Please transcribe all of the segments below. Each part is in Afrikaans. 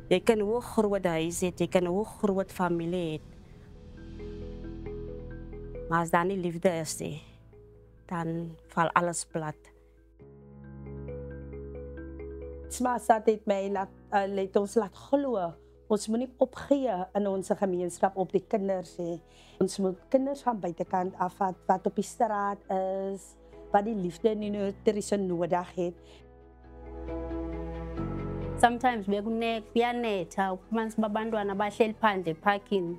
Jy kan hoe groot huis het, jy kan hoe groot familie het. Maar as daar nie liefde is nie, dan val alles plat. Smaatstaat het my laat ons laat glo. Ons moet nie opgee in ons gemeenskap op die kinders nie. Ons moet kinders van buitekant af wat op die straat is, wat die liefde en die nutrisie nodig het. Sometimes kuyanetha kumanzi babantwana bahleli phandle eparkini,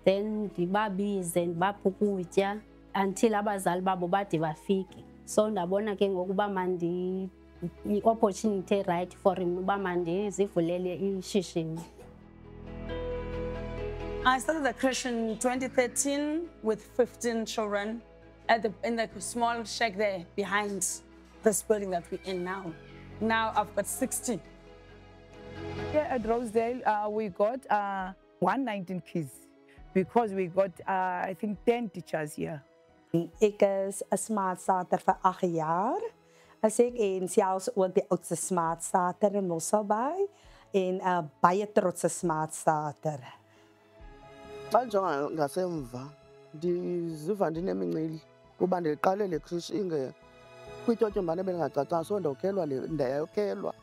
then ndibabize ndibaphe ukutya until abazali babo bade bafike. So ndabona ke ngokuba i-opportunity right for him uba mandizivulele ishishini. I started the creche in 2013 with 15 children in the small shack there behind this building that we're in now. Now I've got 60. Here at Rosedale, we got 119 kids because we got, I think, 10 teachers here. Ek is 'n smaatstater vir 8 jaar. As ek en selfs ook die oudste smaatstater in Mosselbaai en 'n baie trotse smaatstater. Banjonga ngasemva ndiziva ndinemincili kuba ndiqale le creche kwityotyomane belingacacanga so ndayokelwa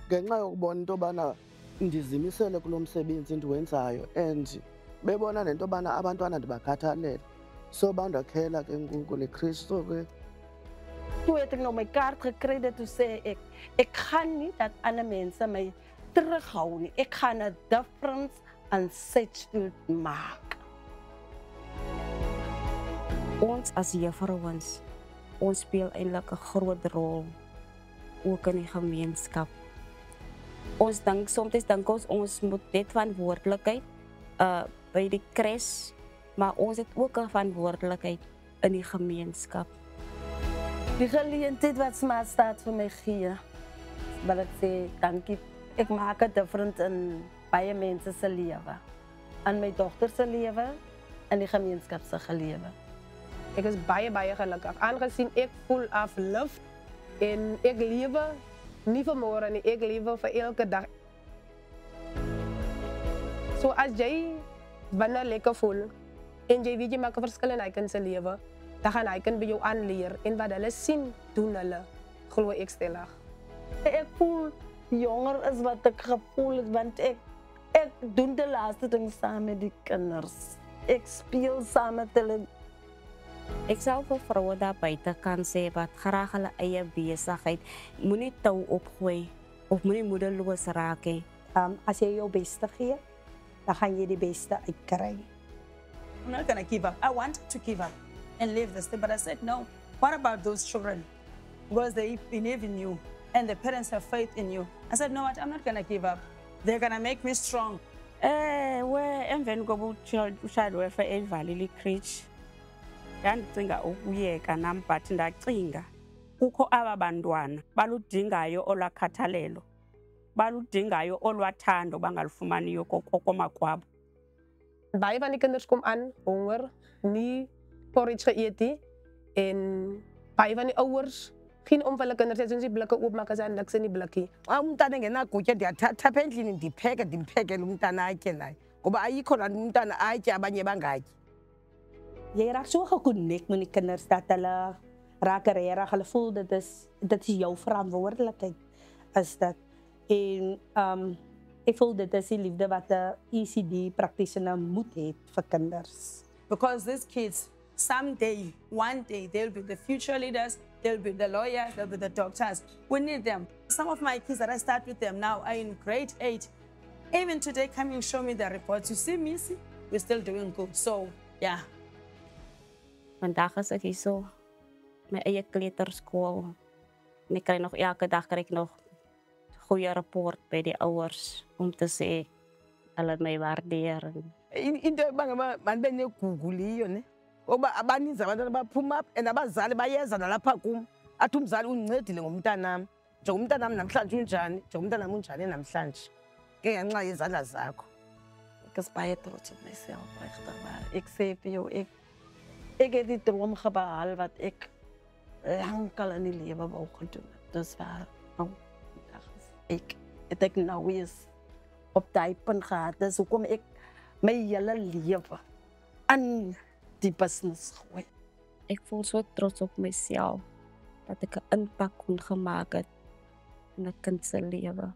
ngenxa yokubona into yobana ndizimisele kulo msebenzi ndiwenzayo and bebona nento yobana abantwana ndibakhathalele so bandakhela ke ngoku le creche so ke. Toe het ek nou my kaart gekry dat toe sê ek gaan nie dat ander mense my terughou nie. Ek gaan 'n difference en Sedgefield maak. Ons as juffrouens, ons speel eintlik 'n groot rol ook in die gemeenskap. Ons soms dink ons moet net verantwoordelikheid by die creche, maar ons het ook 'n verantwoordelikheid in die gemeenskap. Die geleentheid wat Smaatstaat vir my gee, wil ek sê dankie. Ek maak 'n difference in baie mense se lewe, in my dogter se lewe en die gemeenskap se lewe. Ek is baie gelukkig aangesien ek voel uplift en ek lewe nie vir môre nie, ek lewe vir elke dag. So as jy binne lekker voel en jy weet jy maak 'n verskil in hy kind se lewe, dan gaan hy kind by jou aanleer en wat hulle sien, doen hulle, glo ek stellig. Ek voel jonger as wat ek gevoel het, want ek doen die laaste ding saam met die kinders. Ek speel saam met hulle. Ek sal vir vroue daar buite kan sê wat graag hulle eie besigheid, moenie tou opgooi of moenie moedeloos raak nie. As jy jou beste gee, dan gaan jy die beste uitkry. I'm not gonna give up. I wanted to give up and leave this thing, but I said no. What about those children? Because they believe in you and the parents have faith in you. I said, no, what? I'm not gonna give up. They're gonna make me strong. Emveni kokuba ushayelo wefa elivalile i-creche, ndandicinga ukuyeka nam but ndacinga kukho aba bantwana baludingayo olwakhathalelo, baludingayo olwathando bangalufumaniyo komakwabo. Baie van die kinders kom aan honger, nie porridge geëet nie en baie van die ouers geen om vir hulle kinders as ons die blikke oopmaak as daar niks in die blikkie. Umntana engenakutya ndiyathatha apha endlini ndimphekele umntana atye naye ngoba ayikho laa umntana atye abanye bangatyi. Jy raak so geconnect met die kinders dat hulle raak regtig, hulle voel dit is jou verantwoordelikheid is dit. En ek voel dit is die liefde wat 'n ECD practitioner moet hê vir kinders. Because these kids, someday, one day, they'll be the future leaders, they'll be the lawyers, they'll be the doctors. We need them. Some of my kids that I start with them now are in grade 8. Even today, come and show me the reports. You see, Missy, we're still doing good. So, yeah. Vandag is ek hier so, my eie kleuterskool. En ek kry nog elke dag nog goeie rapport by die ouers om te sê hulle my waardeer. Into mandibe negugu liyo ne ngoba abaninzi abantwana baphuma up and abazali bayeza nalapha kum athi umzali uncedile ngomntanam njengomntanam namhlanje unjani njengomntanam unjani namhlanje ke ngenxa yezandla zakho. Ek is baie trots op myself regtig waar. Ek sê vir jou ek het die droom behaal wat ek lankal in die lewe wou gedoen het. Dis waar ek nou is. op daai punt gehad. Dis hoekom ek my hele lewe aan die business gooi. Ek voel so trots op myself dat ek 'n impak kon gemaak het in 'n kind se lewe.